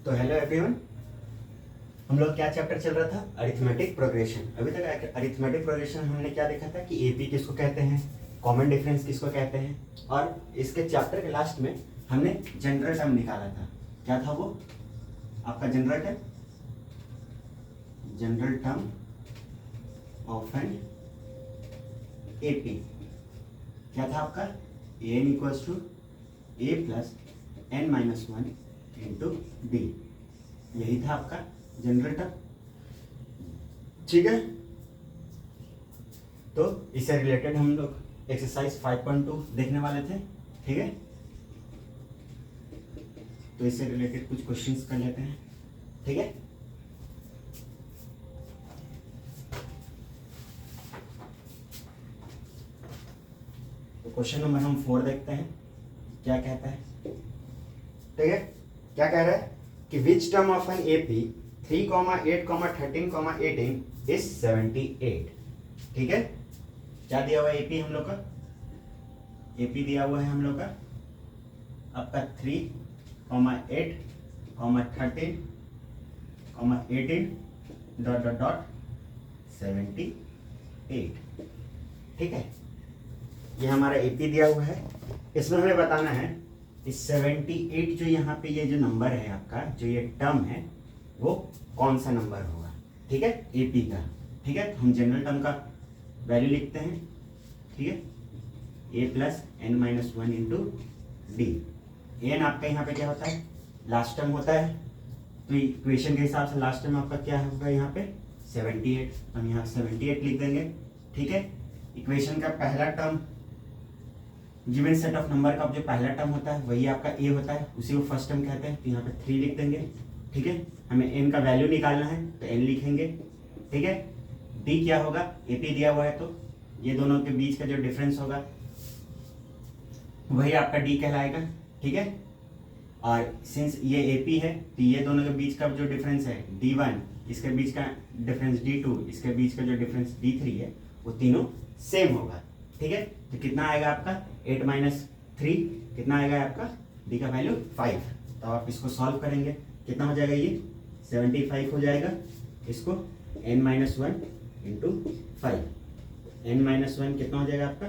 तो hello everyone, हम लोग क्या चैप्टर चल रहा था? Arithmetic progression. अभी तक अरिथमेटिक प्रोग्रेशन हमने क्या देखा था कि एपी किसको कहते हैं, कॉमन डिफरेंस किसको कहते हैं, और इसके चैप्टर के लास्ट में हमने जनरल टर्म निकाला था। क्या था वो आपका general term of an AP. क्या था आपका? N equals to a plus N minus one into d. यही था आपका जनरल टर्म। ठीक है, तो इससे रिलेटेड हम लोग एक्सरसाइज 5.2 देखने वाले थे। ठीक है, तो इससे रिलेटेड कुछ क्वेश्चंस कर लेते हैं। ठीक है, तो क्वेश्चन नंबर हम 4 देखते हैं क्या कहता है। ठीक है, क्या कह रहा है कि विच term of an AP 3, 8, 13, 18 is 78। ठीक है, क्या दिया हुआ है एपी हम लोग का? एपी दिया हुआ है हम लोग का आपका 3, 8, 13, 18 डॉट डॉट डॉट 78। ठीक है, ये हमारा एपी दिया हुआ है। इसमें हमें बताना है इस 78 जो यहाँ पे ये जो नंबर है आपका, जो ये टर्म है, वो कौन सा नंबर होगा। ठीक है, एपी का। ठीक है, तो हम जनरल टर्म का वैल्यू लिखते हैं। ठीक है, A plus N minus one into D. N आपका यहाँ पे क्या होता है? लास्ट टर्म होता है। तो इक्वेशन के हिसाब से लास्ट टर्म आपका क्या होगा यहाँ पे? 78। तो हम यहाँ 78 लिख देंगे। ठीक है, इक्वेशन का पहला term, given set of number का जो पहला टर्म होता है वही आपका ए होता है, उसी को फर्स्ट टर्म कहते हैं। तो यहाँ पे 3 लिख देंगे। ठीक है, हमें एन का वैल्यू निकालना है तो एन लिखेंगे। ठीक है, डी क्या होगा? एपी दिया हुआ है तो ये दोनों के बीच का जो डिफरेंस होगा वही आपका डी कहलाएगा। ठीक है, और सिंस ये एपी है तो ये दोनों के बीच का जो डिफरेंस है D1, इसके बीच का डिफरेंस D2, इसके बीच का जो डिफरेंस D3 है, वो तीनों सेम होगा। ठीक है, तो कितना आएगा आपका? 8 माइनस 3 कितना आएगा आपका? डी का वैल्यू 5। तो आप इसको सॉल्व करेंगे, कितना हो जाएगा? ये 75 हो जाएगा। इसको n minus one into 5, n minus one कितना हो जाएगा आपका?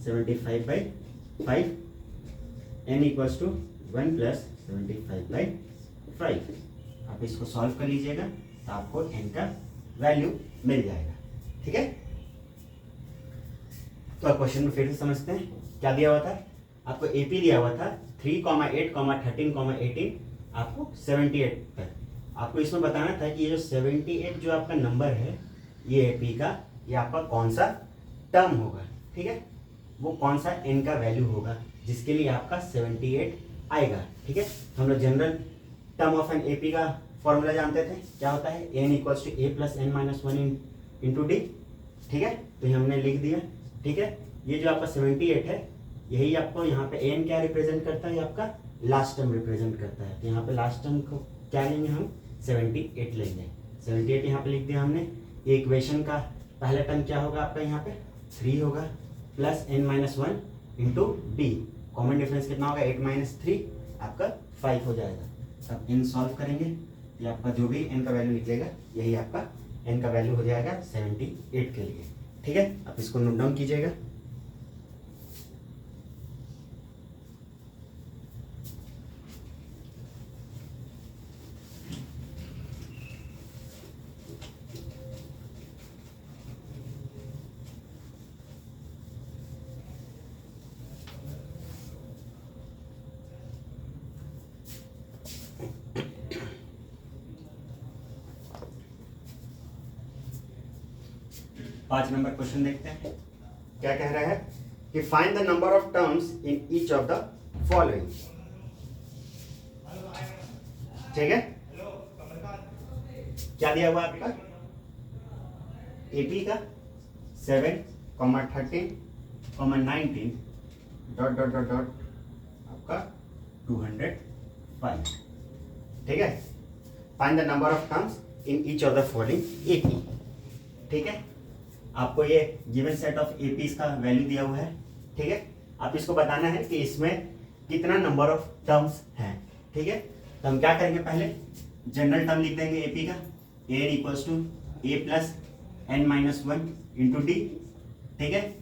75/5, n इक्वल्स टू 1 प्लस 75/5। आप इसको सॉल्व कर लीजिएगा तो आपको n का वैल्यू मिल जाएगा। ठीक है, तो क्वेश्चन में फिर से समझते हैं क्या दिया हुआ था आपको। एपी दिया हुआ था 3, 8, 13, 18 आपको 78 तक। आपको इसमें बताना था कि ये जो 78 जो आपका नंबर है ये एपी का, ये आपका कौन सा टर्म होगा। ठीक है, वो कौन सा एन का वैल्यू होगा जिसके लिए आपका 78 आएगा। ठीक है, तो हम लोग general term of an AP का फॉर्मूला जानते थे, क्या होता है? N equals to a plus N minus one into d. ठीक है, तो ये हमने लिख दिया। ठीक है, ये जो आपका 78 है, यही आपको यहाँ पे एन क्या रिप्रेजेंट करता है? आपका लास्ट टर्म रिप्रेजेंट करता है। तो यहाँ पे लास्ट टर्म को क्या लेंगे हम? 78 लेंगे। 78 यहाँ पे लिख दिया हमने। ये इक्वेशन का पहला टर्म क्या होगा आपका? यहाँ पे 3 होगा plus N minus one into d. Common difference कितना होगा? 8 माइनस 3 आपका 5 हो जाएगा। तब एन सॉल्व करेंगे, ये आपका जो भी एन का वैल्यू निकलेगा यही आपका एन का वैल्यू हो जाएगा 78 के लिए। ठीक है, आप इसको नोट डाउन कीजिएगा। पांच नंबर क्वेश्चन देखते हैं क्या कह रहा है कि find the number of terms in each of the following. ठीक है, क्या दिया हुआ आपका? एपी का 7, 13, 19 डॉट डॉट डॉट डॉट आपका 205। ठीक है, find the number of terms in each of the following AP. ठीक है, आपको ये गिवन सेट ऑफ एपीज का वैल्यू दिया हुआ है। ठीक है, आप इसको बताना है कि इसमें कितना नंबर ऑफ टर्म्स हैं। ठीक है, तो हम क्या करेंगे, पहले जनरल टर्म लिख देंगे एपी का, n equals to a plus N minus one into d. ठीक है,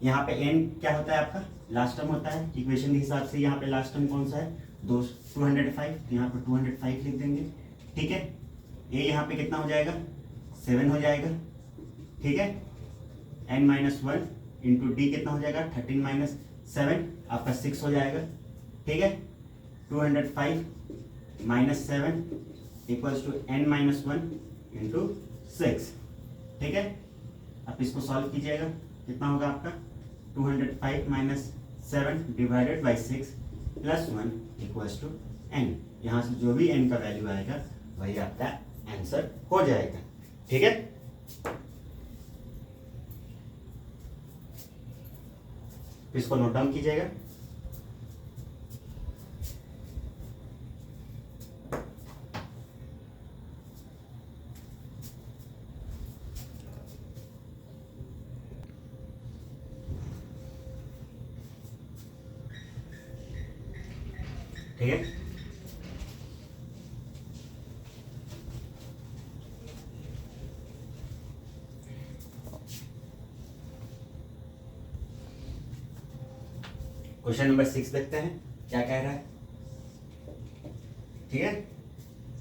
यहाँ पे एन क्या होता है आपका, लास्ट टर्म होता है इक्वेशन के हिसाब से। यहाँ पे लास्ट टर्म कौन सा है, 205, तो यहाँ पे 205 लिख देंगे। ठीक है, ए यहाँ पे कितना हो जाएगा, 7 हो जाएगा। ठीक है, n minus one into d कितना हो जाएगा, 13 माइनस 7 आपका 6 हो जाएगा। ठीक है, 205 minus 7 equals to n minus one into 6। ठीक है, अब इसको सॉल्व कीजिएगा, कितना होगा आपका, 205 minus 7 divided by 6 plus 1 equals to n. यहाँ से जो भी एन का वैल्यू आएगा वही आपका आंसर हो जाएगा। ठीक है, इसको नोट डाउन कीजिएगा। ठीक है, क्वेश्चन नंबर 6 देखते हैं क्या कह रहा है। ठीक है,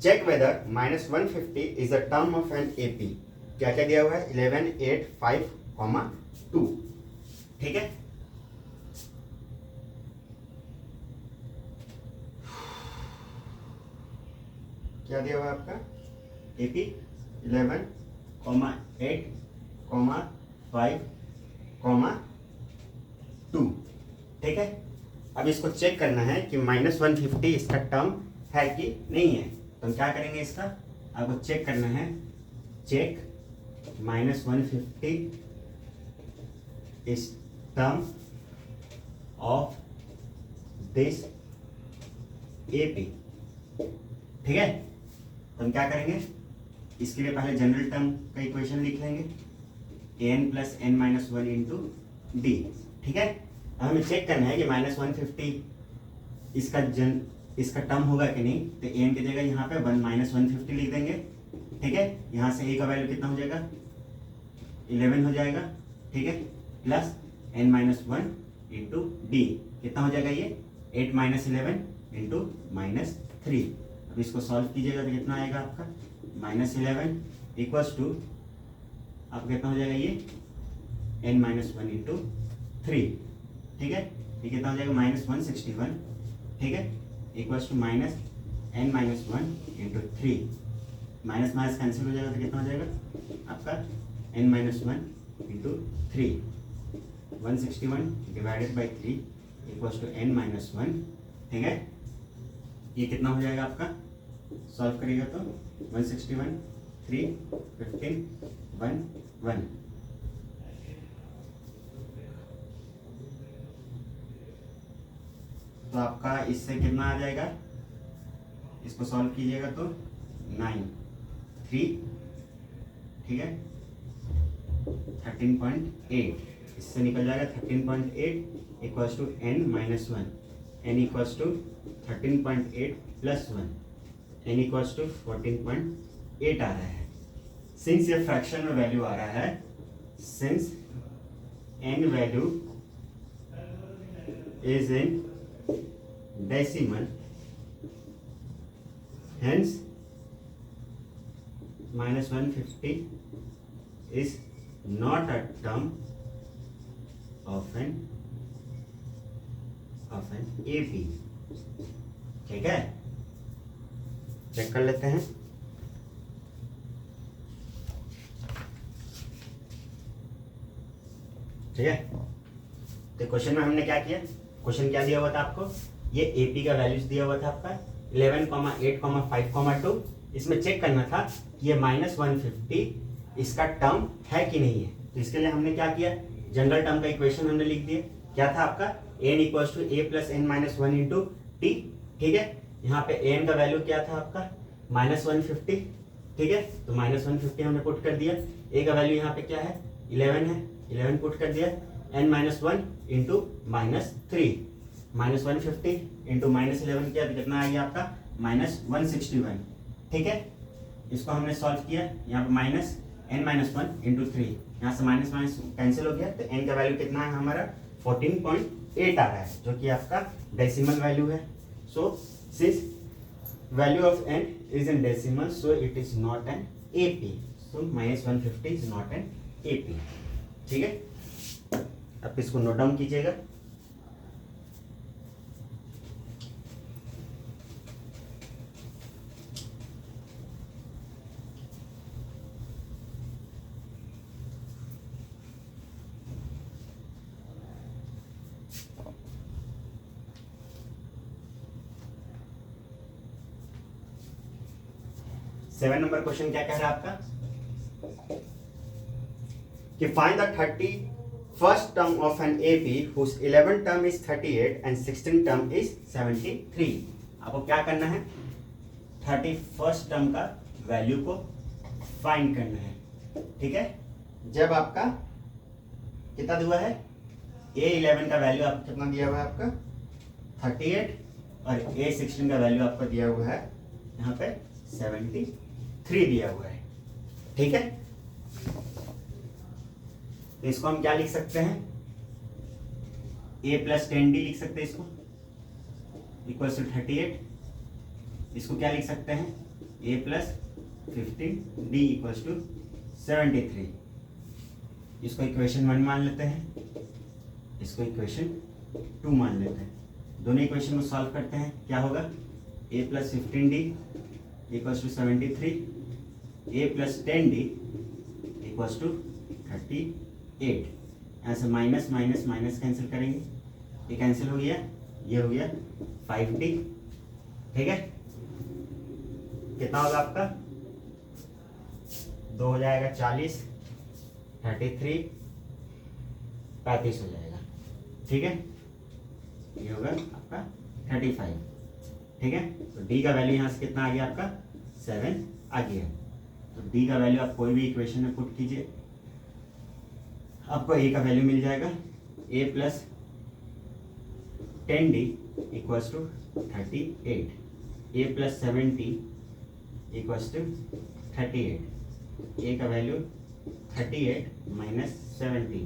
check whether -150 is a term of an AP. क्या क्या दिया हुआ है, 11, 8, 5, 2। ठीक है, क्या दिया हुआ है आपका, एपी 11, 8, 5, 2। ठीक है, अब इसको चेक करना है कि -150 इसका टर्म है कि नहीं है। तो हम क्या करेंगे, इसका आपको चेक करना है, चेक -150 इस टर्म ऑफ दिस एपी। ठीक है, तो हम क्या करेंगे, इसके लिए पहले जनरल टर्म का इक्वेशन लिख लेंगे, n plus N minus one into d. ठीक है, अब हमें चेक करना है कि -150 इसका टर्म होगा कि नहीं। तो एन की जगह यहाँ पे -150 लिख देंगे। ठीक है, यहाँ से ए का वैल्यू कितना हो जाएगा, 11 हो जाएगा। ठीक है, plus N minus one into d कितना हो जाएगा, ये 8 माइनस 11 इंटू -3। अब इसको सॉल्व कीजिएगा तो कितना आएगा आपका, -11 इक्वल्स टू आपका कितना हो जाएगा, ये n माइनस वन इंटू 3। ठीक है, ये कितना हो जाएगा, -161। ठीक है, equals to -n minus one into 3। Minus minus cancel हो जाएगा तो कितना हो जाएगा आपका, n minus one into 3। 161 divided by 3 equals to n minus one. ठीक है, ये कितना हो जाएगा आपका, सॉल्व करिएगा तो 161, 3, 15, 1, 1। तो आपका इससे कितना आ जाएगा, इसको सॉल्व कीजिएगा तो 9, 3। ठीक है, 13.8 इससे निकल जाएगा, 13.8 equals to n minus one. n equals to 13.8 plus 1, n equals to 14.8 आ रहा है। सिंस ये फ्रैक्शन में वैल्यू आ रहा है, since n value is in decimal, hence -150 is not a term of an AP। ठीक है, चेक कर लेते हैं। ठीक है, तो क्वेश्चन में हमने क्या किया, क्वेश्चन क्या दिया हुआ था आपको, ये एपी का वैल्यूज दिया हुआ था आपका 11, 8, 5, 2। इसमें चेक करना था कि ये -150 इसका टर्म है कि नहीं है। तो इसके लिए हमने क्या किया, जनरल टर्म का इक्वेशन हमने लिख दिया। क्या था आपका, n equals to a plus n minus one into t. ठीक है, यहाँ पे n का वैल्यू क्या था आपका, -150। ठीक है, तो -150 हमने पुट कर दिया। a का वैल्यू यहाँ पे क्या है, 11 है, 11 पुट कर दिया। n minus one into -3, -150 into -11 किया तो कितना आ गया आपका, -161, ठीक है। इसको हमने सॉल्व किया, यहाँ पे -n-1 इंटू 3, यहाँ से माइनस माइनस कैंसिल हो गया, तो n का वैल्यू कितना है हमारा 14.8 आ रहा है, जो कि आपका डेसिमल वैल्यू है। So since value of n is in decimal, so it is not an AP, so -150 is not an AP, ठीक है। अब इसको नोट डाउन कीजिएगा। सेवन नंबर क्वेश्चन क्या कह रहा है आपका कि find the 31st term of an AP whose 11th term is 38 and 16th term is 73। आपको क्या करना है, 31st टर्म का वैल्यू को फाइंड करना है, ठीक है। जब आपका कितना दिया है, A11 का वैल्यू आपको कितना दिया हुआ है आपका 38 और A16 का वैल्यू आपको दिया हुआ है यहाँ पे 73 दिया हुआ है, ठीक है। तो इसको हम क्या लिख सकते हैं, a + 10d लिख सकते हैं, इसको इक्वल टू 38। इसको क्या लिख सकते हैं, a + 15d इक्वल टू 73। इसको इक्वेशन 1 मान लेते हैं, इसको इक्वेशन 2 मान लेते हैं। दोनों इक्वेशन को सॉल्व करते हैं, क्या होगा, a + 15d equals to 73, a + 10d equals to 38। ऐसे माइनस माइनस माइनस कैंसिल करेंगे, ये कैंसिल हो गया, ये हो गया 5d, ठीक है। कितना होगा आपका, 2 हो जाएगा 40, 33, 35 हो जाएगा, ठीक है। ये होगा आपका 35, ठीक है। तो d का वैल्यू यहाँ से कितना आ गया आपका 7 आ गया। तो d का वैल्यू आप कोई भी इक्वेशन में पुट कीजिए, आपको a का वैल्यू मिल जाएगा, a + 10d equals to 38, a + 70 equals to 38, a का वैल्यू 38 - 70,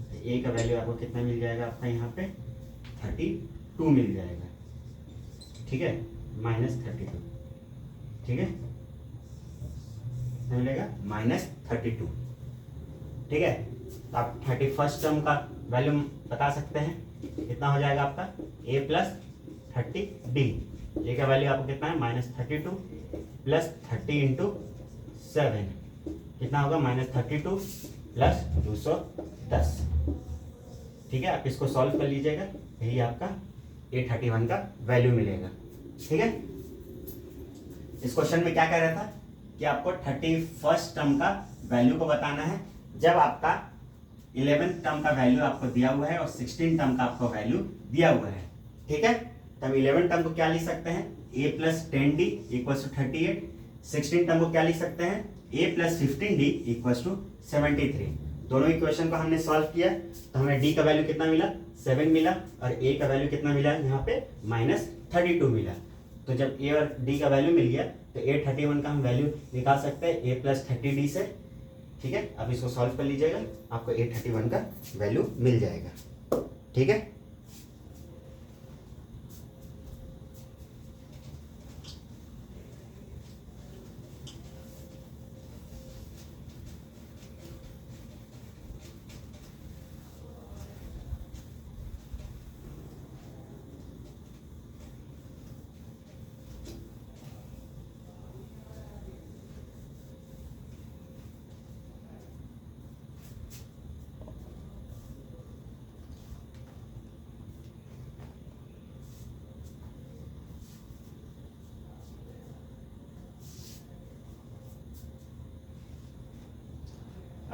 तो a का वैल्यू आपको कितना मिल जाएगा आपका यहाँ पे 32 मिल जाएगा, ठीक है, -32, ठीक है, मिलेगा -32, ठीक है। तो आप 31st टर्म का वैल्यू बता सकते हैं, कितना हो जाएगा आपका a + 30d, a का वैल्यू आपको कितना है -32 + 30 इंटू 7, कितना होगा -32 + 210, ठीक है। आप इसको सॉल्व कर लीजिएगा, यही आपका A31 का वैल्यू मिलेगा, ठीक है। इस क्वेश्चन में क्या कह रहा था कि आपको 31st टर्म का वैल्यू को बताना है, जब आपका 11th टर्म का वैल्यू आपको दिया हुआ है और 16th टर्म का आपको वैल्यू दिया हुआ है, ठीक है। तो हम 11th टर्म को क्या लिख सकते हैं, a + 10d equals to 38, 16th term को क्या लिख सकते हैं, a + 15d इक्वल्स टू 73। दोनों इक्वेशन को हमने सॉल्व किया, तो हमें d का वैल्यू कितना मिला 7 मिला, और a का वैल्यू कितना मिला यहाँ पे -32 मिला। तो जब a और d का वैल्यू मिल गया, तो A31 का हम वैल्यू निकाल सकते हैं a + 30d से, ठीक है। अब इसको सॉल्व कर लीजिएगा, आपको A31 का वैल्यू मिल जाएगा, ठीक है।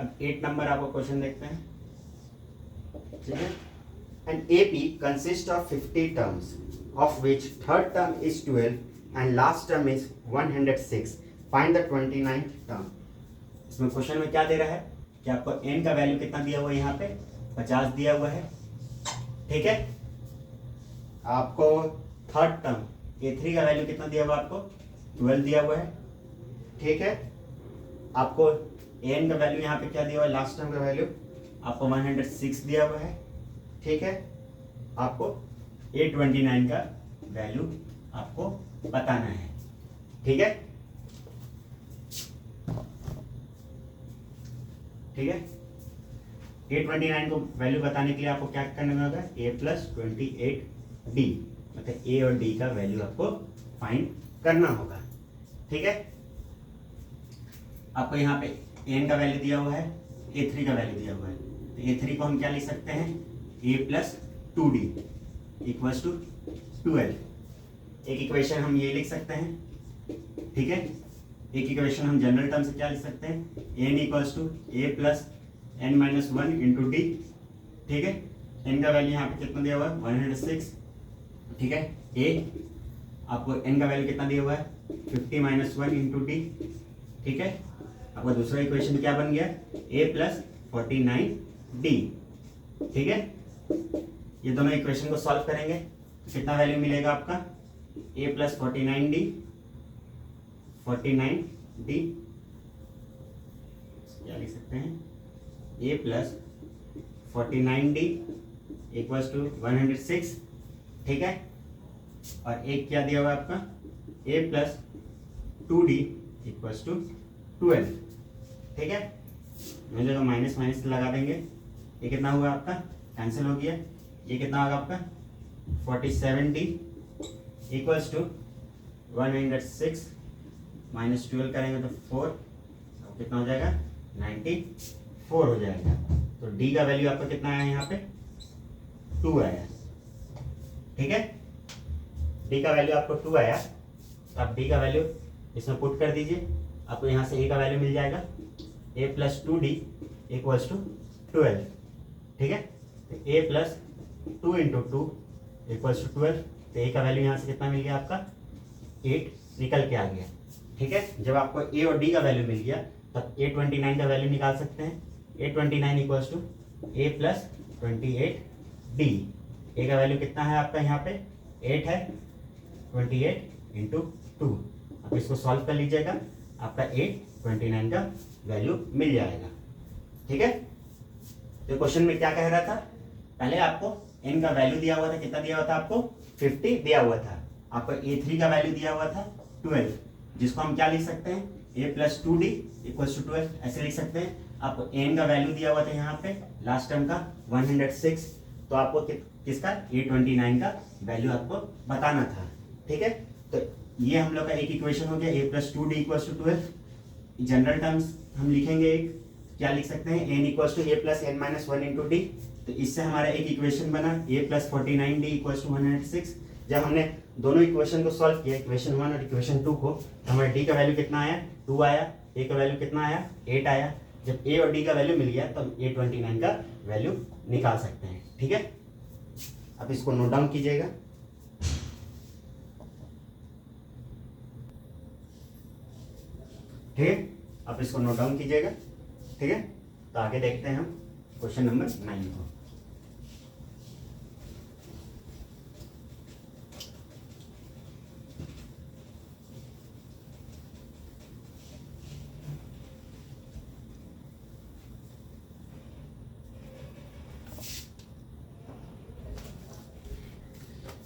अब 8 नंबर आपको क्वेश्चन देखते हैं, ठीक है। An AP consists of 50 terms, of which third term is 12 and last term is 106. Find the 29th term. इसमें क्वेश्चन में क्या दे रहा है कि आपको n का वैल्यू कितना दिया हुआ है, यहाँ पे 50 दिया हुआ है, ठीक है। आपको थर्ड टर्म A3 का वैल्यू कितना दिया हुआ आपको 12 दिया हुआ है, ठीक है। आपको an का वैल्यू यहाँ पे क्या दिया हुआ है, लास्ट टर्म का वैल्यू आपको 106 दिया हुआ है, ठीक है। आपको A29 का वैल्यू आपको बताना है, ठीक है, ठीक है। A29 को वैल्यू बताने के लिए आपको क्या करना होगा, A+28D मतलब A और D का वैल्यू आपको फाइंड करना होगा, ठीक है। आपको यहाँ पे n का वैल्यू दिया हुआ है, A3 का वैल्यू दिया हुआ है, तो A3 को हम क्या लिख सकते हैं, A+2D इक्वल्स टू 12। एक इक्वेशन हम ये लिख सकते हैं, ठीक है। एक इक्वेशन हम जनरल टर्म से क्या लिख सकते हैं, n equals to A+n-1 into d, ठीक है। n का वैल्यू यहाँ पे कितना दिया हुआ है 106, ठीक है। a आपको n का वैल्यू कितना दिया हुआ है 50-1 इंटू डी, ठीक है। आपका दूसरा इक्वेशन क्या बन गया, A+49D, ठीक है। ये दोनों इक्वेशन को सॉल्व करेंगे तो कितना वैल्यू मिलेगा आपका, A+49D क्या लिख सकते हैं, A+49D इक्वल्स टू 106, ठीक है। और एक क्या दिया हुआ है आपका A+2D इक्वल्स टू 12, ठीक है। मैं जो माइनस माइनस लगा देंगे, ये कितना हुआ आपका, कैंसिल हो गया। ये कितना होगा आपका 47D इक्वल्स टू 106 माइनस 12 करेंगे तो 4, कितना हो जाएगा 94 हो जाएगा। तो D का वैल्यू आपका कितना आया यहाँ पे 2 आया, ठीक है। D का वैल्यू आपको 2 आया, तो आप D का वैल्यू इसमें पुट कर दीजिए, आपको यहाँ से A का वैल्यू मिल जाएगा A+2D इक्वल्स टू 12, ठीक है। तो A+2 इंटू 2 इक्वल्स टू 12, तो A का वैल्यू यहाँ से कितना मिल गया आपका 8 निकल के आ गया, ठीक है। जब आपको A और D का वैल्यू मिल गया तब A29 का वैल्यू निकाल सकते हैं, A29 equals to A+28D। A का वैल्यू कितना है आपका यहाँ पे 8 है, 28 इंटू 2, आप इसको सॉल्व कर लीजिएगा, आपका A29 का वैल्यू मिल जाएगा, ठीक है। तो क्वेश्चन में क्या कह रहा था, पहले आपको n का वैल्यू दिया हुआ था, कितना दिया हुआ था आपको 50 दिया हुआ था, आपको A3 का वैल्यू दिया हुआ था 12, जिसको हम क्या लिख सकते हैं A+2D इक्वल्स टू 12 ऐसे लिख सकते हैं। आपको n का वैल्यू दिया हुआ था यहाँ पे लास्ट टर्म का 106, तो आपको किसका A29 का वैल्यू आपको बताना था, ठीक है। तो ये हम लोग का एक इक्वेशन हो गया A+2D equals to 12। General terms हम लिखेंगे, एक क्या लिख सकते हैं n equals to A+n-1 into d, तो इससे हमारा एक इक्वेशन बना A+49D इक्वल्स टू 106। जब हमने दोनों इक्वेशन को सॉल्व किया, इक्वेशन 1 और इक्वेशन 2 को, तो हमारे d का वैल्यू कितना आया 2 आया, a का वैल्यू कितना आया 8 आया। जब a और d का वैल्यू मिल गया तो हम A29 का वैल्यू निकाल सकते हैं, ठीक है। अब इसको नोट डाउन कीजिएगा, ठीक है। आप इसको नोट डाउन कीजिएगा, ठीक है। तो आगे देखते हैं हम क्वेश्चन नंबर 9 को।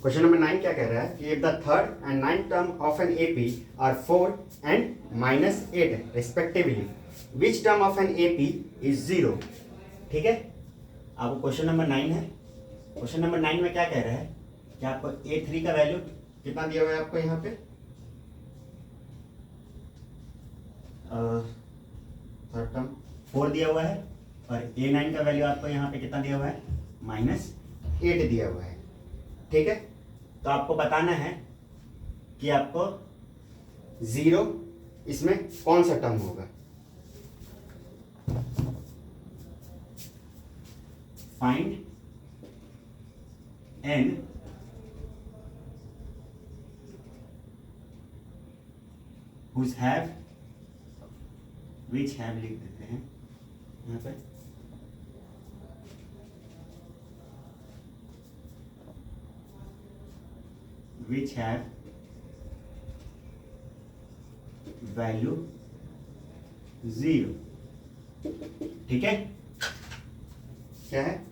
क्वेश्चन नंबर 9 क्या कह रहा है कि if the third and ninth term of an AP are 4 and -8 respectively, which term of an AP is 0, ठीक है। आपको क्वेश्चन नंबर 9 है। क्वेश्चन नंबर 9 में क्या कह रहा है कि आपको A3 का वैल्यू कितना दिया हुआ है आपको यहाँ पे थर्ड टर्म 4 दिया हुआ है, और A9 का वैल्यू आपको यहाँ पे कितना दिया हुआ है -8 दिया हुआ है, ठीक है। तो आपको बताना है कि आपको 0 इसमें कौन सा टर्म होगा। Find n whose have, which have लिख देते हैं यहाँ पे, which have वैल्यू 0। ठीक है, क्या है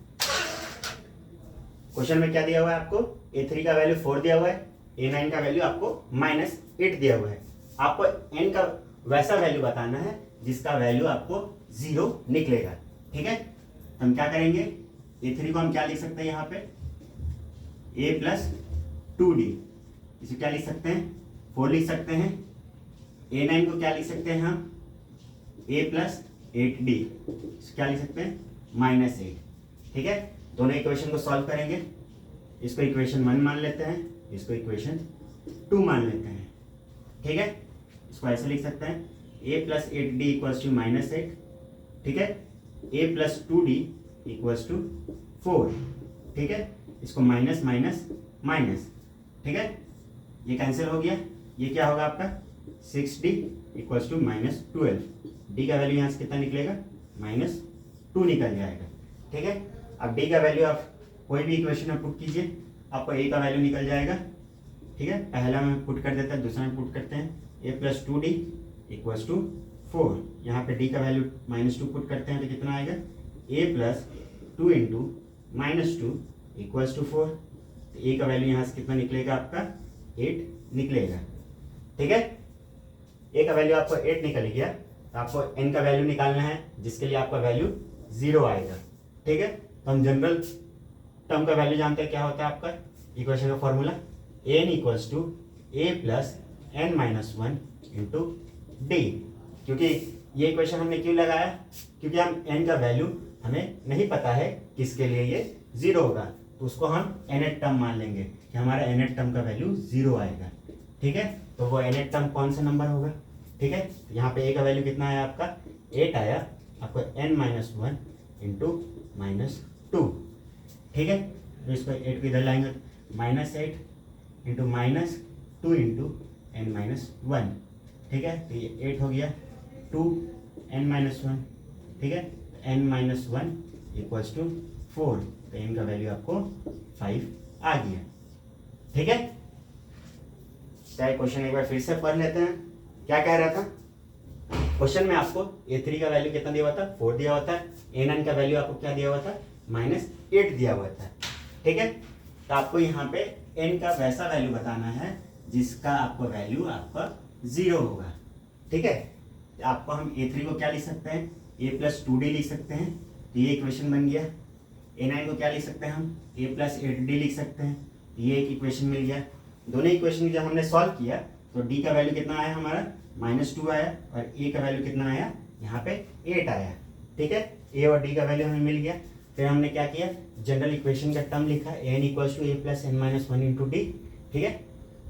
क्वेश्चन में, क्या दिया हुआ है आपको, A3 का वैल्यू 4 दिया हुआ है, A9 का वैल्यू आपको -8 दिया हुआ है। आपको n का वैसा वैल्यू बताना है जिसका वैल्यू आपको 0 निकलेगा। ठीक है, हम क्या करेंगे, A3 को हम क्या लिख सकते हैं यहाँ पे, A + 2D, इसे क्या लिख सकते हैं, 4 लिख सकते हैं। A9 को क्या लिख सकते हैं हम, A + 8D, इसे क्या लिख सकते हैं, -8। ठीक है, दोनों इक्वेशन को सॉल्व करेंगे, इसको इक्वेशन 1 मान लेते हैं, इसको इक्वेशन 2 मान लेते हैं। ठीक है, इसको ऐसे लिख सकते हैं, A + 8D = -8। ठीक है, A + 2D = 4। ठीक है, इसको माइनस माइनस माइनस। ठीक है, ये कैंसिल हो गया, ये क्या होगा आपका 6D = -12। डी का वैल्यू यहाँ से कितना निकलेगा, -2 निकल जाएगा। ठीक है, अब डी का वैल्यू आप कोई भी इक्वेशन में पुट कीजिए, आपको ए का वैल्यू निकल जाएगा। ठीक है, पहला में पुट कर देते हैं, दूसरा में पुट करते हैं, A + 2D = 4। यहाँ पे डी का वैल्यू -2 पुट करते हैं तो कितना आएगा, A + 2 × -2 = 4। तो ए का वैल्यू यहाँ से कितना निकलेगा आपका, 8 निकलेगा। ठीक है, ए का वैल्यू आपको 8 निकल गया, तो आपको एन का वैल्यू निकालना है जिसके लिए आपका वैल्यू 0 आएगा। ठीक है, तो हम जनरल टर्म का वैल्यू जानते हैं, क्या होता है आपका इक्वेशन का formula, n = A + n - 1 × d। क्योंकि ये इक्वेशन हमने क्यों लगाया, क्योंकि हम n का वैल्यू हमें नहीं पता है किसके लिए ये 0 होगा, तो उसको हम nth टर्म मान लेंगे कि हमारा nth टर्म का वैल्यू 0 आएगा। ठीक है, तो वो nth टर्म कौन सा नंबर होगा। ठीक है, यहाँ पे a का वैल्यू कितना आया आपका, 8 आया, आपको n - 1 × -2। ठीक है, तो इसको 8 को इधर लाएंगे, -8 × -2 × n - 1। ठीक है, तो ये 8 हो गया, 2n - 1। ठीक है, n - 1 = 4, तो n का वैल्यू आपको 5 आ गया। ठीक है, चाहे क्वेश्चन एक बार फिर से पढ़ लेते हैं। क्या कह रहा था क्वेश्चन में, आपको A3 का वैल्यू कितना दिया हुआ था, 4 दिया हुआ था, A9 का वैल्यू आपको क्या दिया हुआ था, -8 दिया हुआ था। ठीक है, तो आपको यहाँ पे n का वैसा वैल्यू बताना है जिसका आपको वैल्यू आपका 0 होगा। ठीक है, तो आपको हम A3 को क्या लिख सकते हैं, A + 2D लिख सकते हैं, तो ये इक्वेशन बन गया। A9 को क्या लिख सकते हैं हम, A + 8D लिख सकते हैं, ये एक इक्वेशन मिल गया। दोनों इक्वेशन जब हमने सॉल्व किया तो D का वैल्यू कितना आया हमारा, -2 आया, और A का वैल्यू कितना आया, यहाँ पे 8 आया। ठीक है, A और D का वैल्यू हमें मिल गया। फिर हमने क्या किया, जनरल इक्वेशन का टर्म लिखा, n = A + n - 1 × d। ठीक है,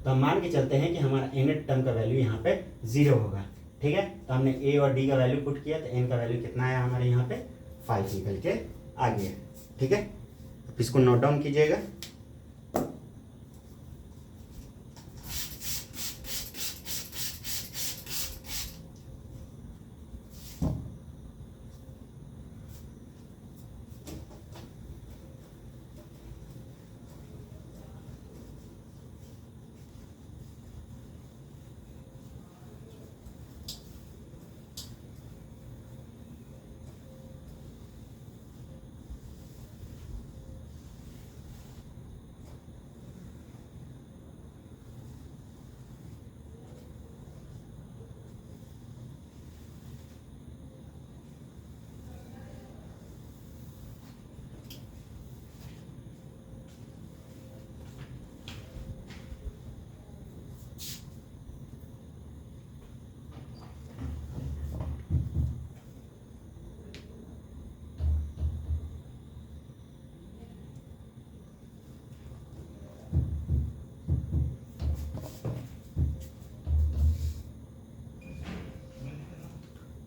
तो हम मान के चलते हैं कि हमारा nth टर्म का वैल्यू यहाँ पे 0 होगा। ठीक है, तो हमने A और D का वैल्यू पुट किया, तो n का वैल्यू कितना आया हमारे यहाँ पे, 5 निकल के आ गया। ठीक है, तो इसको नोट डाउन कीजिएगा।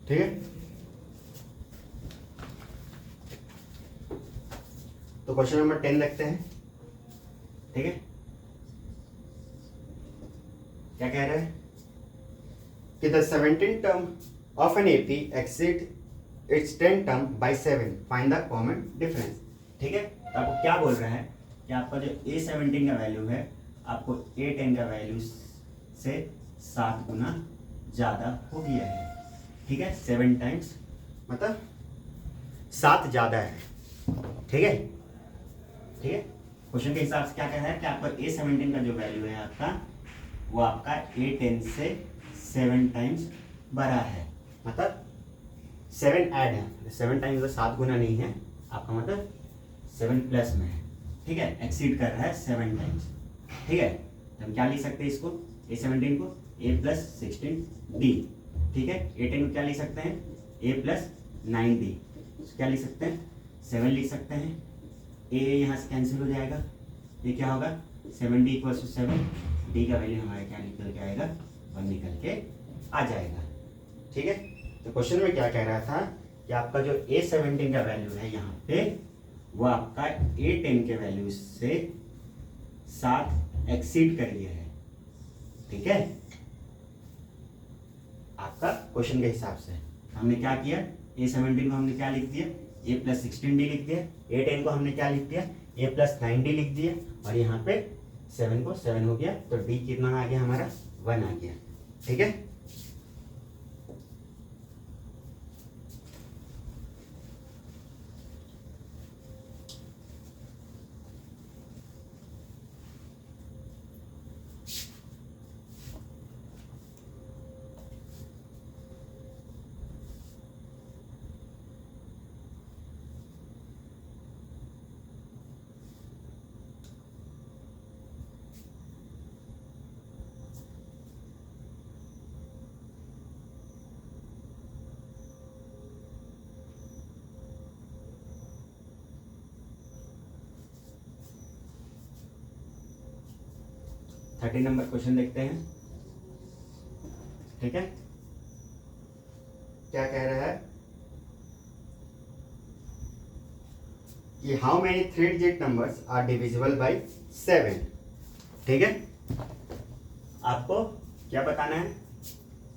ठीक है, तो क्वेश्चन नंबर 10 देखते हैं। ठीक है, क्या कह रहा है कि the 17th term of an AP exceed it's 10th term by 7, find the common difference. ठीक है, तो आपको क्या बोल रहा है कि आपका जो A17 का वैल्यू है, आपको A10 का वैल्यू से 7 गुना ज़्यादा हो गया है। ठीक है, 7 टाइम्स मतलब 7 ज़्यादा है। ठीक है, ठीक है। क्वेश्चन के हिसाब से क्या कह रहा है कि आपका A17 का जो वैल्यू है आपका, वो आपका A10 से 7 टाइम्स बड़ा है। मतलब 7 ऐड है, 7 टाइम्स मतलब 7 गुना नहीं है आपका, मतलब 7 प्लस में है। ठीक है, एक्सीड कर रहा है 7 टाइम्स। ठीक है, तो हम क्या लिख सकते हैं इसको, A17 को A+16D। ठीक है, A10 को क्या लिख सकते हैं, A+9D। क्या लिख सकते हैं, 7 लिख सकते हैं। A यहाँ से कैंसिल हो जाएगा, ये क्या होगा 7D = 7, D का वैल्यू हमारे क्या निकल के आएगा, 1 निकल के आ जाएगा। ठीक है, तो क्वेश्चन में क्या कह रहा था कि आपका जो A17 का वैल्यू है यहाँ पे, वो आपका A10 के वैल्यू से 7 एक्सीड कर गया है। ठीक है, आपका क्वेश्चन के हिसाब से हमने क्या किया, A17 को हमने क्या लिख दिया, A+16D लिख दिया। A10 को हमने क्या लिख दिया, A+9D लिख दिया। और यहाँ पे 7 को 7 हो गया, तो D कितना आ गया हमारा, 1 आ गया। ठीक है, थर्टी नंबर क्वेश्चन देखते हैं। ठीक है, क्या कह रहा है कि how many 3 digit numbers are divisible by 7। ठीक है, आपको क्या बताना है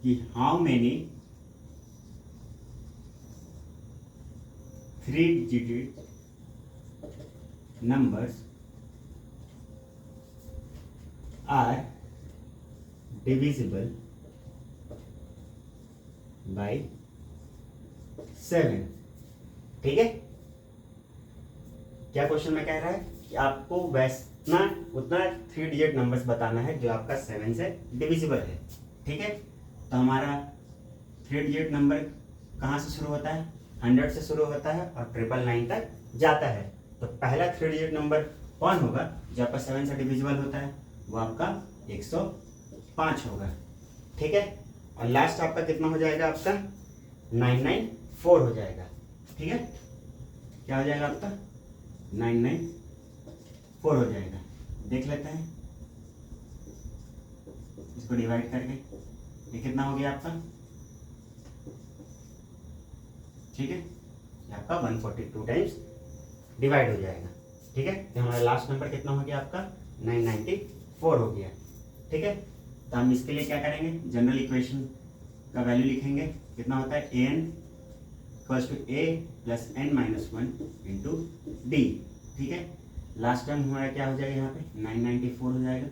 कि how many 3 digit numbers are divisible by 7। ठीक है, क्या क्वेश्चन में कह रहा है कि आपको वैसा उतना 3 डिजिट नंबर्स बताना है जो आपका 7 से डिविजिबल है। ठीक है, तो हमारा 3 डिजिट नंबर कहाँ से शुरू होता है, 100 से शुरू होता है और 999 तक जाता है। तो पहला 3 डिजिट नंबर कौन होगा जो आपका 7 से डिविजिबल होता है, वो आपका 105 होगा। ठीक है, और लास्ट आपका कितना हो जाएगा, आपका 994 हो जाएगा। ठीक है, क्या हो जाएगा आपका 994 हो जाएगा। देख लेते हैं इसको डिवाइड करके, ये कितना हो गया आपका, ठीक है, ये आपका 142 टाइम्स डिवाइड हो जाएगा। ठीक है, तो हमारा लास्ट नंबर कितना हो गया आपका 994 हो गया। ठीक है, तो हम इसके लिए क्या करेंगे, जनरल इक्वेशन का वैल्यू लिखेंगे, कितना होता है an = a + n-1 × d। ठीक है, लास्ट टर्म हमारा क्या हो जाएगा, यहाँ पे 994 हो जाएगा।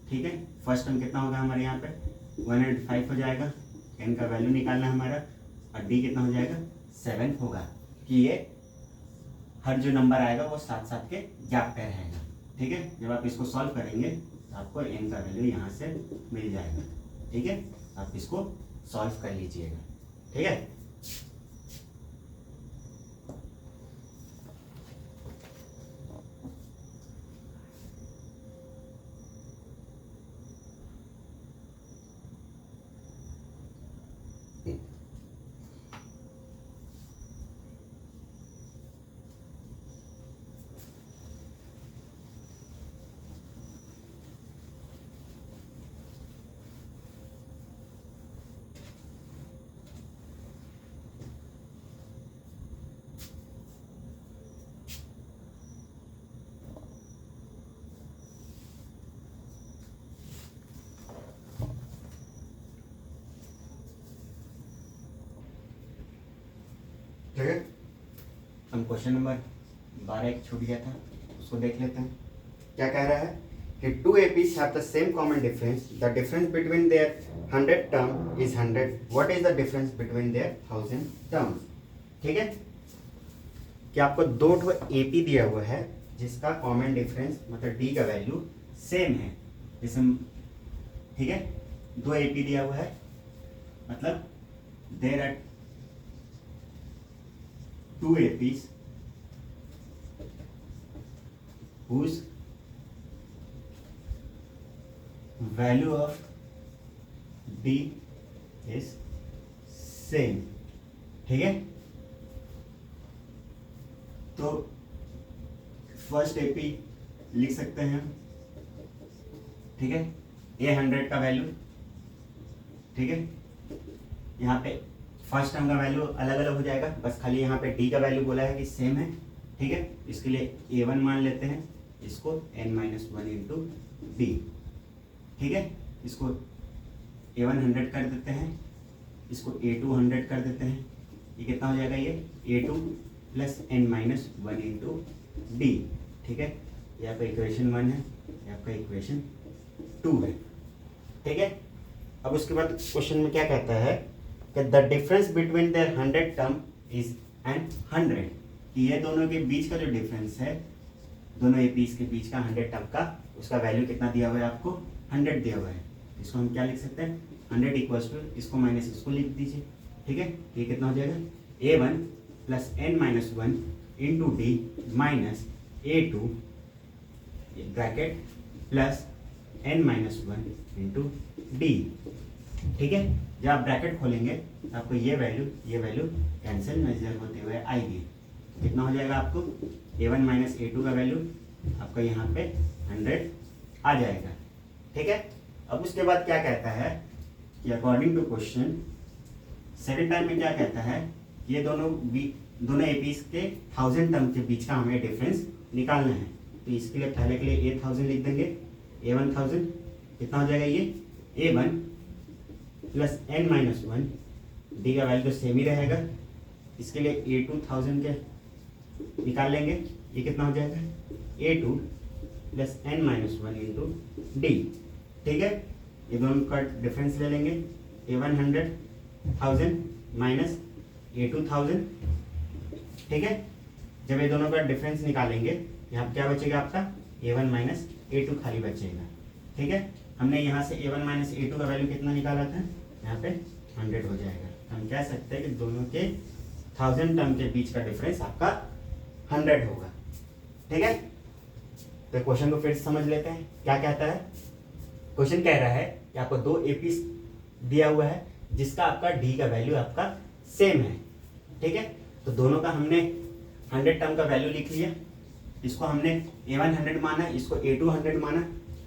ठीक है, फर्स्ट टर्म कितना होगा हमारे यहाँ पे 105 हो जाएगा, n का वैल्यू निकालना है हमारा, और d कितना हो जाएगा 7 होगा, कि ये हर जो नंबर आएगा वो साथ साथ के गैप पे रहेगा। ठीक है, जब आप इसको सॉल्व करेंगे तो आपको n का वैल्यू यहाँ से मिल जाएगा। ठीक है, आप इसको सॉल्व कर लीजिएगा। ठीक है, ठीक है, हम क्वेश्चन नंबर 12 एक छूट गया था, उसको देख लेते हैं। क्या कह रहा है कि two APs have the same common difference, the difference between their 100 term is 100, what is the difference between their 1000 terms. ठीक है, कि आपको दो ठो एपी दिया हुआ है जिसका कॉमन डिफरेंस मतलब डी का वैल्यू सेम है, जैसे ठीक है, दो एपी दिया हुआ है मतलब there are two APs whose value of D is same। ठीक है, तो फर्स्ट एपी लिख सकते हैं हम। ठीक है, ये 100 का वैल्यू, ठीक है, यहाँ पे फर्स्ट टर्म का वैल्यू अलग अलग हो जाएगा, बस खाली यहाँ पे डी का वैल्यू बोला है कि सेम है। ठीक है, इसके लिए A1 मान लेते हैं, इसको n-1 इंटू डी। ठीक है, इसको A1 100 कर देते हैं, इसको A2 100 कर देते हैं, ये कितना हो जाएगा, ये A2 plus n-1 into d. ठीक है, ये आपका इक्वेशन 1 है, ये आपका इक्वेशन 2 है। ठीक है, अब उसके बाद क्वेश्चन में क्या कहता है कि the difference between their 100 term is and 100, कि ये दोनों के बीच का जो डिफरेंस है, दोनों एपीज के बीच का 100 टर्म का, उसका वैल्यू कितना दिया हुआ है आपको, 100 दिया हुआ है। इसको हम क्या लिख सकते हैं, 100 इक्वल्स टू इसको माइनस इसको लिख दीजिए। ठीक है, ये कितना हो जाएगा, A1 plus n-1 into D minus A2 bracket plus n-1 into d. ठीक है, जब आप ब्रैकेट खोलेंगे तो आपको ये वैल्यू कैंसिल नजर होते हुए आएगी। कितना हो जाएगा आपको, A1 माइनस A2 का वैल्यू आपका यहाँ पे 100 आ जाएगा। ठीक है, अब उसके बाद क्या कहता है कि according to question second time में क्या कहता है, ये दोनों एपीज के 1000 टर्म के बीच का हमें डिफरेंस निकालना है। तो इसके लिए पहले के लिए 1000 लिख देंगे, A1 1000 कितना हो जाएगा, ये A1 प्लस n-1 डी का वैल्यू तो सेम ही रहेगा, इसके लिए A2 1000 के निकाल लेंगे, ये कितना हो जाएगा, A2 plus n-1 into d. ठीक है, ये दोनों का डिफरेंस ले लेंगे, A1 100,000 माइनस A2 1000। ठीक है, जब ये दोनों का डिफरेंस निकालेंगे यहाँ पे क्या बचेगा आपका, A1 माइनस A2 खाली बचेगा। ठीक है, हमने यहाँ से A1 माइनस A2 का वैल्यू कितना निकाला था, यहाँ पे 100 हो जाएगा। हम कह सकते हैं कि दोनों के 1000 टर्म के बीच का डिफरेंस आपका 100 होगा। ठीक है, तो क्वेश्चन को फिर से समझ लेते हैं, क्या कहता है। क्वेश्चन कह रहा है कि आपको दो एपीस दिया हुआ है जिसका आपका डी का वैल्यू आपका सेम है। ठीक है, तो दोनों का हमने 100 टर्म का वैल्यू लिख लिया, इसको हमने A1 100 माना, इसको A2 100 माना।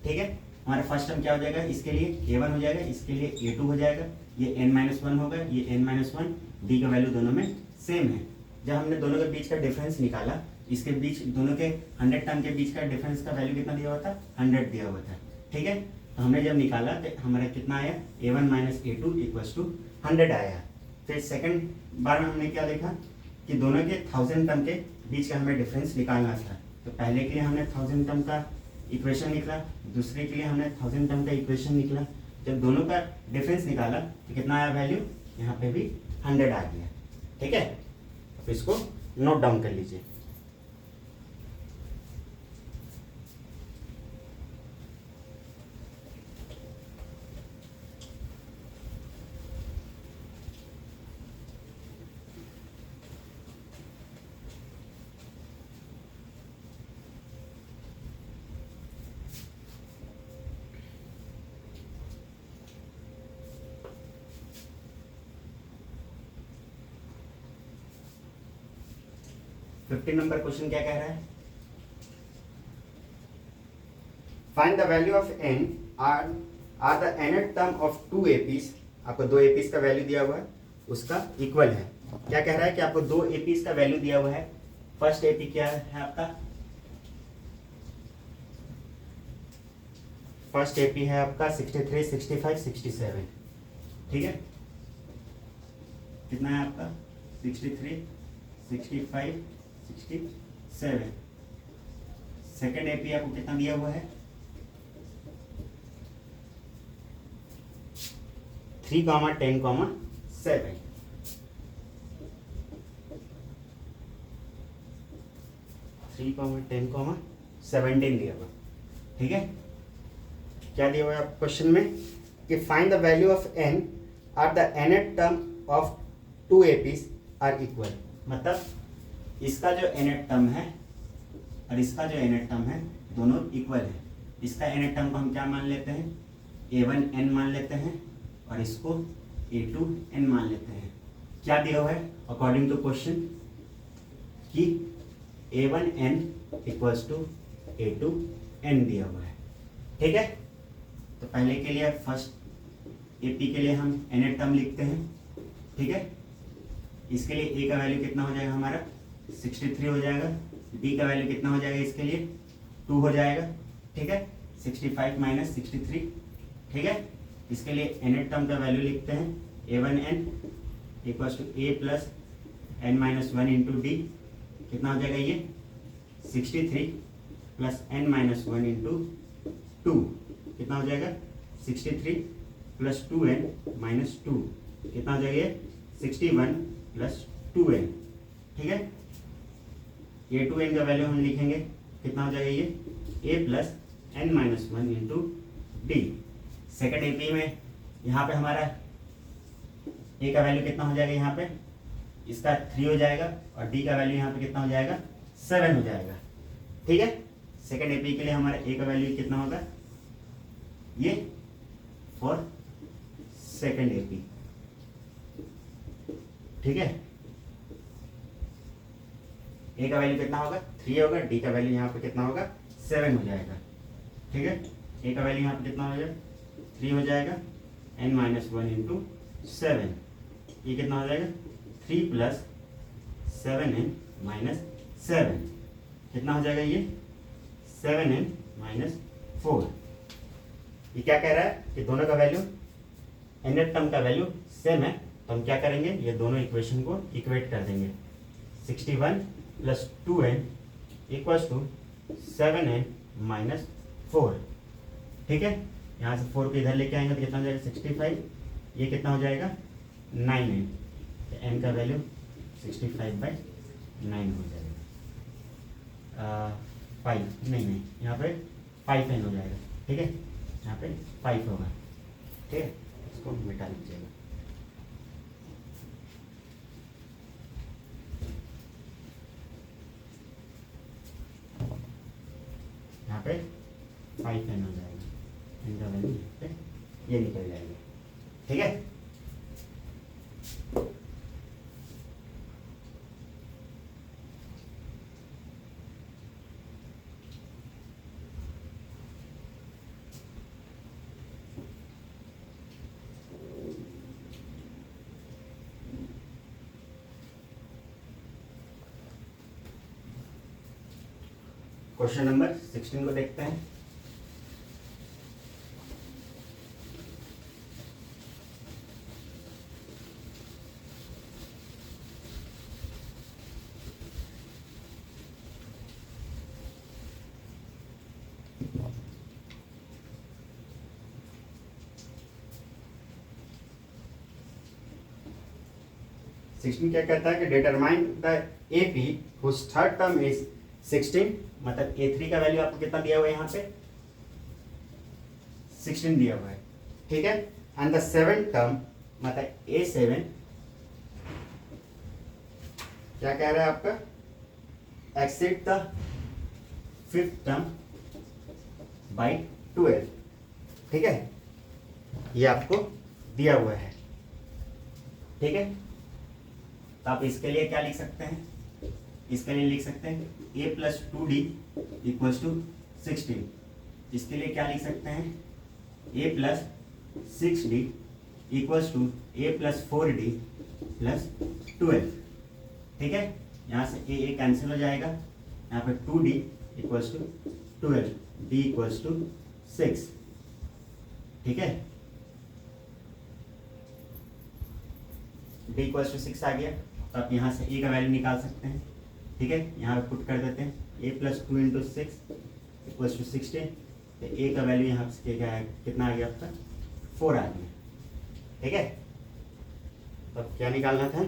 ठीक है, हमारा फर्स्ट टर्म क्या हो जाएगा, इसके लिए A1 हो जाएगा, इसके लिए A2 हो जाएगा, ये n-1 होगा, ये n-1, डी का वैल्यू दोनों में सेम है। जब हमने दोनों के बीच का डिफरेंस निकाला, इसके बीच दोनों के 100 टर्म के बीच का डिफरेंस का वैल्यू कितना दिया हुआ था, 100 दिया हुआ था। ठीक है, तो हमने जब निकाला तो हमारा कितना आया, A1 minus A2 equals to 100 आया। फिर सेकंड बार में हमने क्या देखा कि दोनों के 1000 टर्म के बीच का हमें डिफरेंस निकालना था। तो पहले के लिए हमने 1000 टर्म का इक्वेशन निकला, दूसरे के लिए हमने 1000 टर्म का इक्वेशन निकला। जब दोनों का डिफरेंस निकाला तो कितना आया वैल्यू, यहाँ पे भी 100 आ गया। ठीक है, तो इसको नोट डाउन कर लीजिए। फिफ्टीन नंबर क्वेश्चन क्या कह रहा है, find the value of n are the nth term of two APs. आपको दो एपीज का वैल्यू दिया हुआ है, उसका इक्वल है। क्या कह रहा है कि आपको दो एपीज का वैल्यू दिया हुआ है। फर्स्ट एपी क्या है आपका, फर्स्ट एपी है आपका 63, 65, 67। ठीक है, कितना है आपका 63, 65, 67। सेकेंड एपी आपको कितना दिया हुआ है 3,10,7 3,10,17 दिया हुआ, ठीक है। क्या दिया हुआ है आप क्वेश्चन में कि find the value of n are the nth term of 2 APs are equal, मतलब इसका जो nth टर्म है और इसका जो nth टर्म है दोनों इक्वल है। इसका nth टर्म को हम क्या मान लेते हैं, a1n मान लेते हैं और इसको a2n मान लेते हैं। क्या दिया हुआ है अकॉर्डिंग टू क्वेश्चन कि a1n इक्वल्स टू a2n दिया हुआ है, ठीक है। तो पहले के लिए फर्स्ट AP के लिए हम nth टर्म लिखते हैं, ठीक है। इसके लिए a का वैल्यू कितना हो जाएगा हमारा 63 हो जाएगा, b का वैल्यू कितना हो जाएगा इसके लिए 2 हो जाएगा, ठीक है। 65 माइनस 63, ठीक है। इसके लिए nth टर्म का वैल्यू लिखते हैं a1n equals to a plus n minus 1 into d, कितना हो जाएगा ये 63 प्लस n माइनस 1 इंटू 2, कितना हो जाएगा 63 प्लस 2n माइनस 2, कितना हो जाएगा ये 61 प्लस 2n, ठीक है। a2n का वैल्यू हम लिखेंगे कितना हो जाएगा ये a plus n minus 1 into D. Second AP में यहाँ पे हमारा a का वैल्यू कितना हो जाएगा, यहाँ पे इसका 3 हो जाएगा और d का वैल्यू यहाँ पे कितना हो जाएगा 7 हो जाएगा, ठीक है। सेकेंड AP के लिए हमारा a का वैल्यू कितना होगा ये फॉर सेकेंड AP, ठीक है। a का वैल्यू कितना होगा 3 होगा, d का वैल्यू यहाँ पे कितना होगा 7 हो जाएगा, ठीक है। a का वैल्यू यहाँ पे कितना हो जाएगा 3 हो जाएगा, n माइनस 1 इंटू 7, ये कितना हो जाएगा 3 प्लस 7n माइनस 7, कितना हो जाएगा ये 7n माइनस 4। ये क्या कह रहा है कि दोनों का वैल्यू nth टर्म का वैल्यू सेम है, तो हम क्या करेंगे ये दोनों इक्वेशन को इक्वेट कर देंगे। 61 plus 2n equals to 7n minus 4, ठीक है। यहाँ से 4 को इधर लेके आएंगे तो कितना हो जाएगा 65, ये कितना हो जाएगा 9n, तो n का वैल्यू 65/9 हो जाएगा, 5 नहीं यहाँ पे 5n हो जाएगा, ठीक है। यहाँ पे 5 होगा, ठीक है। इसको मिटा लीजिएगा, यहाँ पे 5n हो जाएगा, इनका वैल्यू पे ये निकल जाएगा, ठीक है। क्वेश्चन नंबर 16 को देखते हैं। क्या कहता है कि determine the AP whose third term is 16, मतलब A3 का वैल्यू आपको कितना दिया हुआ है यहाँ पे 16 दिया हुआ है, ठीक है। एंड द सेवेंथ टर्म मतलब A7 क्या कह रहा है आपका exceed the fifth term by 12, ठीक है। ये आपको दिया हुआ है, ठीक है। तो आप इसके लिए क्या लिख सकते हैं, इसके लिए लिख सकते हैं a plus 2d equals to 16। इसके लिए क्या लिख सकते हैं a plus 6d equals to a plus 4d plus 12, ठीक है। यहाँ से a कैंसिल हो जाएगा, यहाँ पे 2d equals to 12, d equals to 6, ठीक है। d इक्वल्स टू 6 आ गया, तो आप यहाँ से a का वैल्यू निकाल सकते हैं, ठीक है। यहाँ पे पुट कर देते हैं a plus 2 into 6 equals to 16, तो a का वैल्यू यहाँ से क्या है, कितना आ गया आपका 4 आ गया, ठीक है, अब क्या निकालना था,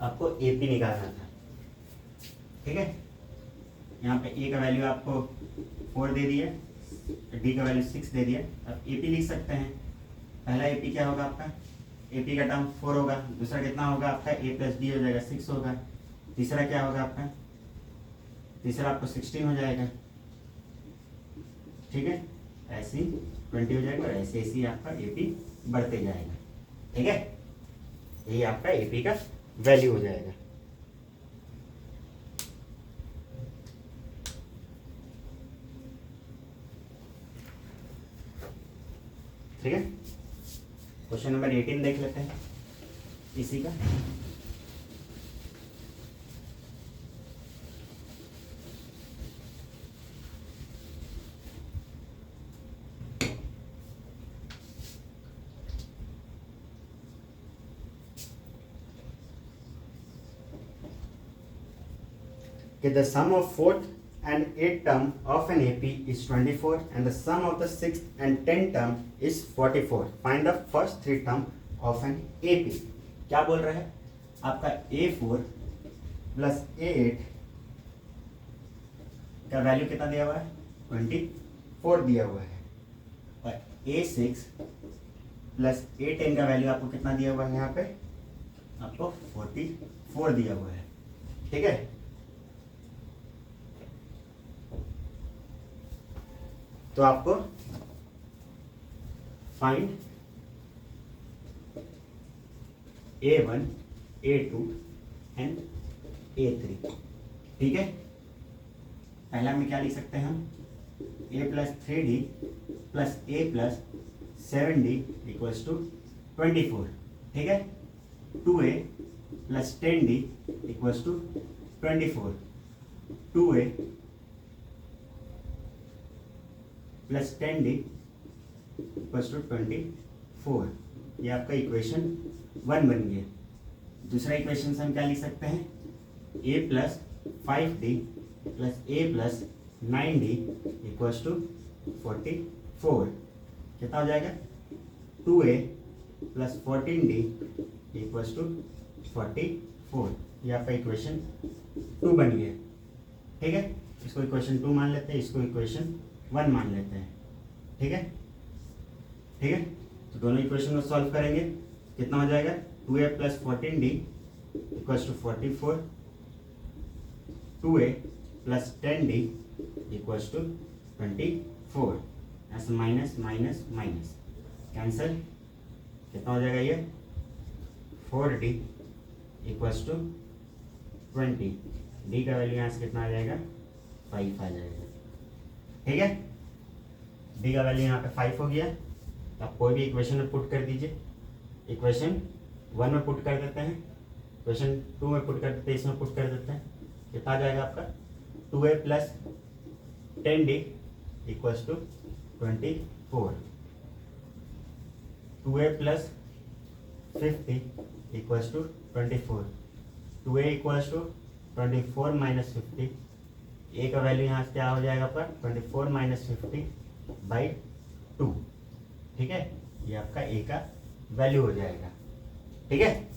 आपको एपी निकालना था। ठीक है, यहाँ पे ए का वैल्यू आपको 4 दे दिया, डी का वैल्यू 6 दे दिया। अब एपी लिख सकते हैं। पहला एपी क्या होगा आपका, एपी का टर्म 4 होगा, दूसरा कितना होगा आपका ए प्लस डी हो जाएगा 6 होगा, तीसरा क्या होगा आपका, तीसरा आपको 16 हो जाएगा। ठीक है, ऐसे ही 20 हो जाएगा और ऐसे ऐसे ही आपका एपी बढ़ते जाएगा। ठीक है, यही आपका एपी का वैल्यू हो जाएगा। ठीक है, क्वेश्चन नंबर 18 देख लेते हैं इसी का। कि the sum of 4th and 8th term of an AP is 24 and the sum of the 6th and 10th term is 44. Find the first 3 term of an AP. क्या बोल रहा है, आपका A4 प्लस A8 का value कितना दिया हुआ है, 24 दिया हुआ है, और A6 प्लस A10 का वैल्यू आपको कितना दिया हुआ है, यहाँ पे आपको 44 दिया हुआ है। ठीक है, तो आपको find A1, A2 and A3। ठीक है, पहला में क्या लिख सकते हैं हम, A plus 3D plus A plus 7D equals to 24। ठीक है, 2A plus 10D equals to 24, 2A plus 10D equals to 24। ये आपका इक्वेशन 1 बन गया। दूसरा इक्वेशन से हम क्या लिख सकते हैं, A plus 5D plus A plus 9D equals to 44। कितना हो जाएगा, 2A plus 14D equals to 44। ये आपका इक्वेशन 2 बन गया। ठीक है, इसको इक्वेशन 2 मान लेते हैं, इसको इक्वेशन 1 मान लेते हैं। ठीक है, ठीक है, तो दोनों इक्वेशन को सॉल्व करेंगे, कितना हो जाएगा, 2A plus 14D equals to 44, 2A plus 10D equals to 24। ऐसे माइनस माइनस माइनस कैंसिल, कितना हो जाएगा ये, 4D इक्वल्स टू 20, D का वैल्यू यहाँ से कितना आ जाएगा, 5 आ जाएगा। ठीक है, डी का वैल्यू यहाँ पे 5 हो गया। तो आप कोई भी इक्वेशन में पुट कर दीजिए, इक्वेशन 1 में पुट कर देते हैं, इक्वेशन 2 में पुट कर देते हैं, इसमें पुट कर देते हैं, कितना आ जाएगा आपका, 2A plus 10D equals to 24, 2A plus 50 equals to 24, 2A equals to 24 minus 50, a का वैल्यू यहाँ से क्या हो जाएगा आपका, 24 माइनस 50/2। ठीक है, ये आपका ए का वैल्यू हो जाएगा। ठीक है,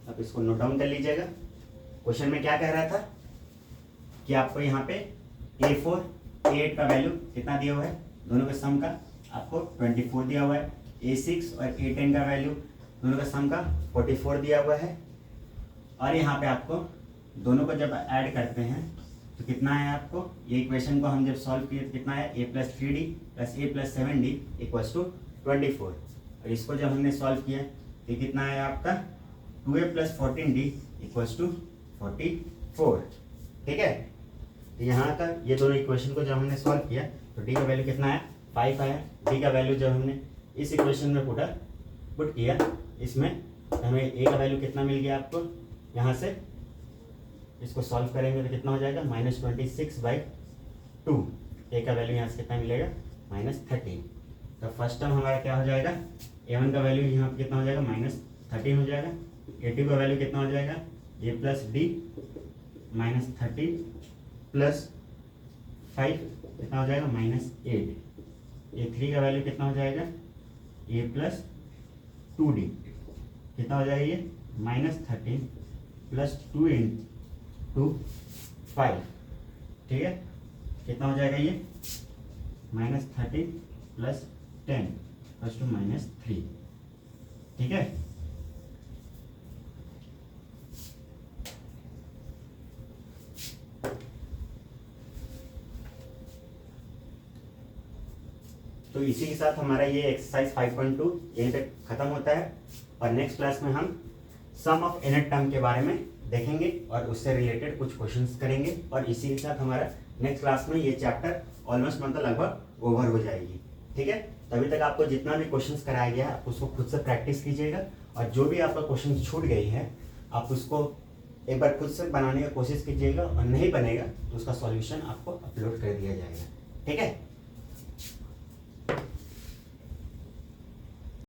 अब इसको नोट डाउन कर लीजिएगा। क्वेश्चन में क्या कह रहा था कि आपको यहाँ पे A4, A8 का वैल्यू कितना दिया हुआ है, दोनों के सम का आपको 24 दिया हुआ है, A6 और A10 का वैल्यू दोनों का सम का 44 दिया हुआ है, और यहाँ पे आपको दोनों को जब ऐड करते हैं तो कितना है आपको, ये इक्वेशन को हम जब सॉल्व किए तो कितना है, A plus 3D plus A plus 7D equals to 24, और इसको जब हमने सॉल्व किया तो कितना है आपका, 2A plus 14D equals to 44। ठीक है, तो यहाँ का ये दोनों इक्वेशन को जब हमने सॉल्व किया तो D का वैल्यू कितना है, 5 आया। D का वैल्यू जब हमने इस इक्वेशन में पुट किया, इसमें हमें A का वैल्यू कितना मिल गया आपको, यहाँ से इसको सॉल्व करेंगे तो कितना हो जाएगा, -26/2। ए का वैल्यू यहाँ से कितना मिलेगा, -13। तो फर्स्ट टर्म हमारा क्या हो जाएगा, A1 का वैल्यू यहाँ पे कितना हो जाएगा, -13 हो जाएगा, A2 का वैल्यू कितना हो जाएगा, a plus D minus 13 plus 5 कितना हो जाएगा, -8। A3 का वैल्यू कितना हो जाएगा, a प्लस 2d कितना हो जाएगा, ये -13 प्लस 2 इंटू 5, ठीक है, कितना हो जाएगा ये, -13 प्लस 10 प्लस 2 -3, ठीक है। तो इसी के साथ हमारा ये एक्सरसाइज 5.2 यहीं पे खत्म होता है, और नेक्स्ट क्लास में हम सम ऑफ इनर टर्म के बारे में देखेंगे और उससे रिलेटेड कुछ क्वेश्चंस करेंगे, और इसी के साथ हमारा नेक्स्ट क्लास में ये चैप्टर ऑलमोस्ट मतलब लगभग ओवर हो जाएगी, ठीक है। तभी तक आपको जितना भी क्वेश्चंस कराया गया है आप उसको खुद से प्रैक्टिस कीजिएगा, और जो भी आपका क्वेश्चन छूट गई है आप उसको एक बार खुद से बनाने की कोशिश कीजिएगा, और नहीं बनेगा तो उसका सॉल्यूशन आपको अपलोड कर दिया जाएगा, ठीक है।